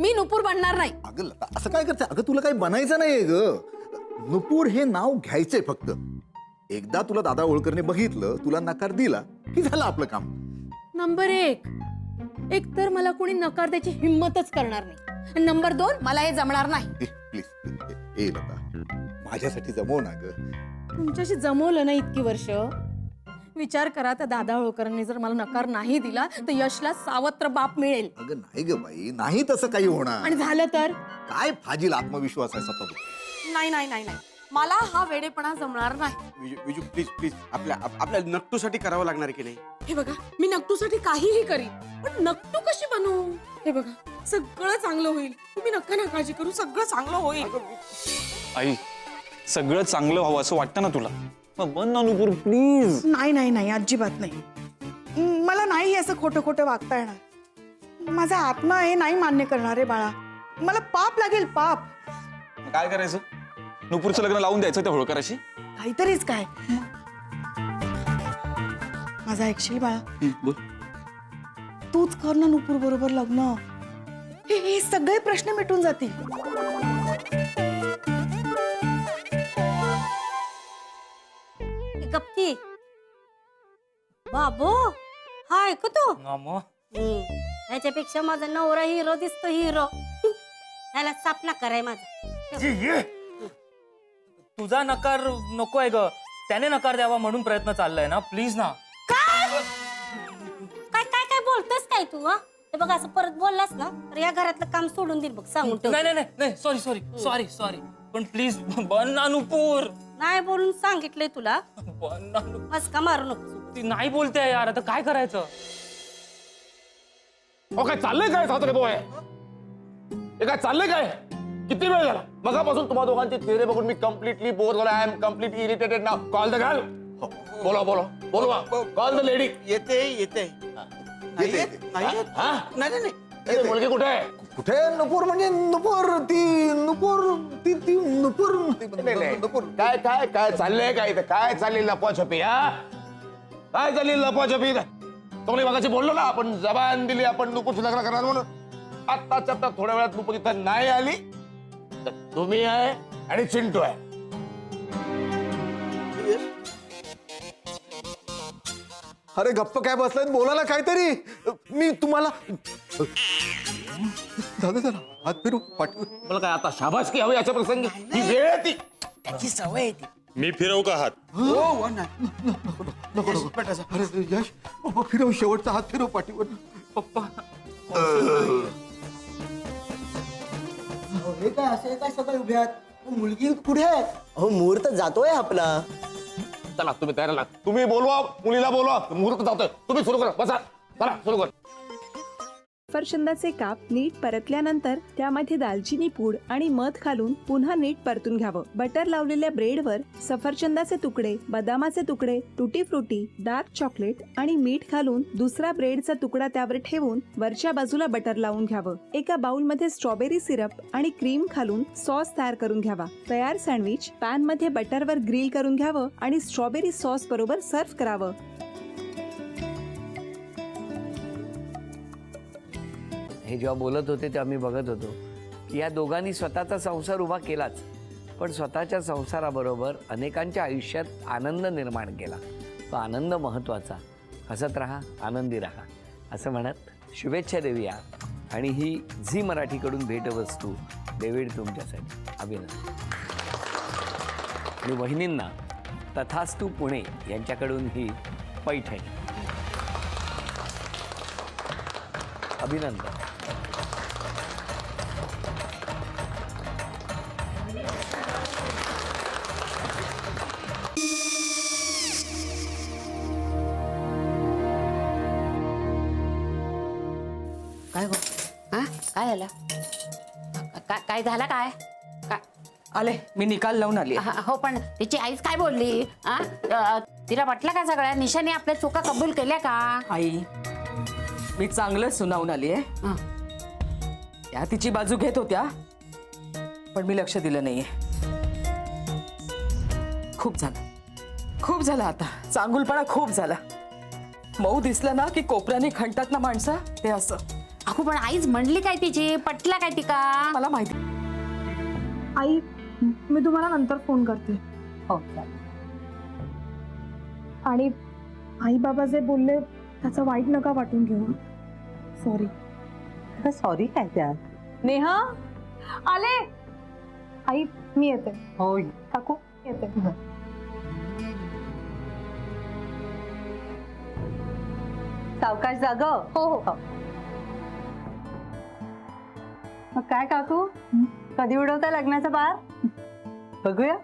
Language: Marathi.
मी नुपूर बनणार नाही. अगं लता असं काय करते? अगं तुला काही बनायचं नाहीये ग. नुपूर हे नाव घ्यायचंय फक्त. एकदा तुला दादा होळकरने बघितलं, तुला नकार दिला की झालं आपलं काम. नंबर 1, एक तर मला कोणी नकार द्यायची हिम्मतच करणार नाही. आणि नंबर 2, मला हे जमणार नाही. प्लीज ए लता, माझ्यासाठी जमव ना ग. तुमच्याशी जमवलं ना इतकी वर्ष. विचार करा, त्या दादा होळकरांनी जर मला नकार नाही दिला तर यशला सावत्र बाप मिळेल. अगं नाही ग बाई, नाही तसं काही होणार. आणि झालं तर काय फाजील आत्मविश्वास आहे सतत. नाही नाही नाही नाही, मला हा वेडेपणा जमणार नाही. विजू प्लीज प्लीज, आपल्या नट्टूसाठी करावं लागणार की नाही? हे बघा, मी नक्तूसाठी काहीही करीन, पण नक्तू कशी बनवू? हे बघा, सगळं चांगलं होईल. तुम्ही नका ना काळजी करू, सगळं चांगलं होईल. आई, सगळं चांगलं व्हावं असं वाटतं ना तुला? मग बन ना नुपूर प्लीज. नाही नाही नाही, अजिबात नाही. मला नाही असं खोटं खोटं वागता येणार. माझा आत्मा हे नाही मान्य करणार आहे बाळा. मला पाप लागेल, पाप. काय करायचं? नुपूरचं लग्न लावून द्यायचं त्या होळकराशी? काहीतरीच काय. माझा ऐकशील बाळा? बोल. तूच कर ना नुपूर बरोबर लग्न. हे सगळे प्रश्न मिटून जातील. गप्ती बाबू, हा ऐकतो. ह्याच्यापेक्षा माझा नवरा हिरो दिसतो, हिरो. ह्याला सापना कराय माझा. तुझा नकार नको आहे ग. त्याने नकार द्यावा म्हणून प्रयत्न चाललाय ना. प्लीज ना. काय काय काय बोलतोस काय तू? हे बघ, असं परत बोललास ना तर या घरातलं काम सोडून देईल बघ, सांगून ठेव. नाही नाही नाही, सॉरी सॉरी सॉरी सॉरी, पण प्लीज बन ना नुपूर. नाही बोलून सांगितलंय तुला. बन ना नुपूर. मस्का मारू नको. ती नाही बोलते यार, आता काय करायचं? काय चाललंय काय? सासरे तो आहे हे काय चाललंय काय? किती वेळ झाला मगापासून तुम्हा दोघांची चेहरे बघून मी कम्प्लिटली बोर झालो. I am completely irritated now. Call the girl. बोला बोला बोलवा. Call the lady. येते येते. मुलगी कुठे आहे? कुठे नुपूर म्हणजे नुपूर ती नुपूर ती ती नुपूर नुपूर. काय काय काय चाललंय काय इथं? काय चालली लपवाछपी? हा काय चालली लपवाछपी? तुम्हाला मगाशी बोललो ना, आपण जबान दिली, आपण नुपूरचं लग्न करणार म्हणून. आत्ताच्या आता थोड्या वेळात नुपूर इथं नाही आली तर तुम्ही आहे आणि चिंटू आहे. अरे गप्प काय बसलाय? बोला ना काहीतरी. मी तुम्हाला दादा जरा हात फिरू पाठवू. मला काय आता शाबासकी हवी अशा प्रसंगी? ही वेळ आहे ती. त्याची सवय आहे ती. मी फिरवू का हात? हो ना. नको नको. अरे यश बाबा, फिरव शेवटचा हात फिरव पाठीवर. पप्पा, हे काय असे काय सगळे उभे आहेत? मुलगी कुठे आहे? अहो मुहूर्त जातोय आपला. चला तुम्ही तयार लागा. तुम्ही बोलवा, मुलीला बोलवा. मुहूर्त जातोय. तुम्ही सुरू करा. बसा. चला सुरू कर. सफरचंदाचे काप नीट परतल्यानंतर त्यामध्ये दालचिनी पूड आणि मध घालून पुन्हा नीट परतून घ्यावं. बटर लावलेल्या ब्रेडवर सफरचंदाचे तुकडे, बदामाचे तुकडे, टुटी फ्रुटी, डार्क चॉकलेट आणि मीठ घालून दुसरा ब्रेडचा तुकडा त्यावर ठेवून वरच्या बाजूला बटर लावून घ्यावं. एका बाउलमध्ये स्ट्रॉबेरी सिरप आणि क्रीम घालून सॉस तयार करून घ्यावा. तयार सँडविच पॅन मध्ये बटरवर ग्रिल करून घ्यावं आणि स्ट्रॉबेरी सॉस बरोबर सर्व्ह करावं. हे जेव्हा बोलत होते तेव्हा मी बघत होतो की या दोघांनी स्वतःचा संसार उभा केलाच, पण स्वतःच्या संसाराबरोबर अनेकांच्या आयुष्यात आनंद निर्माण केला. तो आनंद महत्त्वाचा. हसत राहा, आनंदी राहा असं म्हणत शुभेच्छा देऊया. आणि ही झी मराठीकडून भेटवस्तू डेव्हिड तुमच्यासाठी. अभिनंदन. आणि वहिनींना तथास्तू पुणे यांच्याकडून ही पैठणी. अभिनंदन. काय गो? हा काय झालं? काय झालं? काय काय आले, मी निकाल लावून आली. हो, पण तिची आईच काय बोलली? तिला वाटलं का सगळ्या निशाने आपल्या चुका कबूल केल्या का? आई, मी चांगलं सुनावून आली आहे. त्या तिची बाजू घेत होत्या, पण मी लक्ष दिलं नाहीये. खूप झालं आता. चांगुलपणा खूप झाला. मऊ दिसलं ना की कोपऱ्याने खणतात ना माणसं, ते असं. अगो पण आईच म्हणली काय तिची पटला काय ती का? मला माहिती आई, मी तुम्हाला नंतर फोन करते. हो आणि आई बाबा जे बोलले त्याचं वाईट नका वाटून घेऊ. सॉरी. सॉरी काय त्या? नेहा आले. आई मी येते. हो काकू येते. सावकाश जाग. हो हो. मग काय काकू, कधी उडवता लग्नाचा बार? बघूया.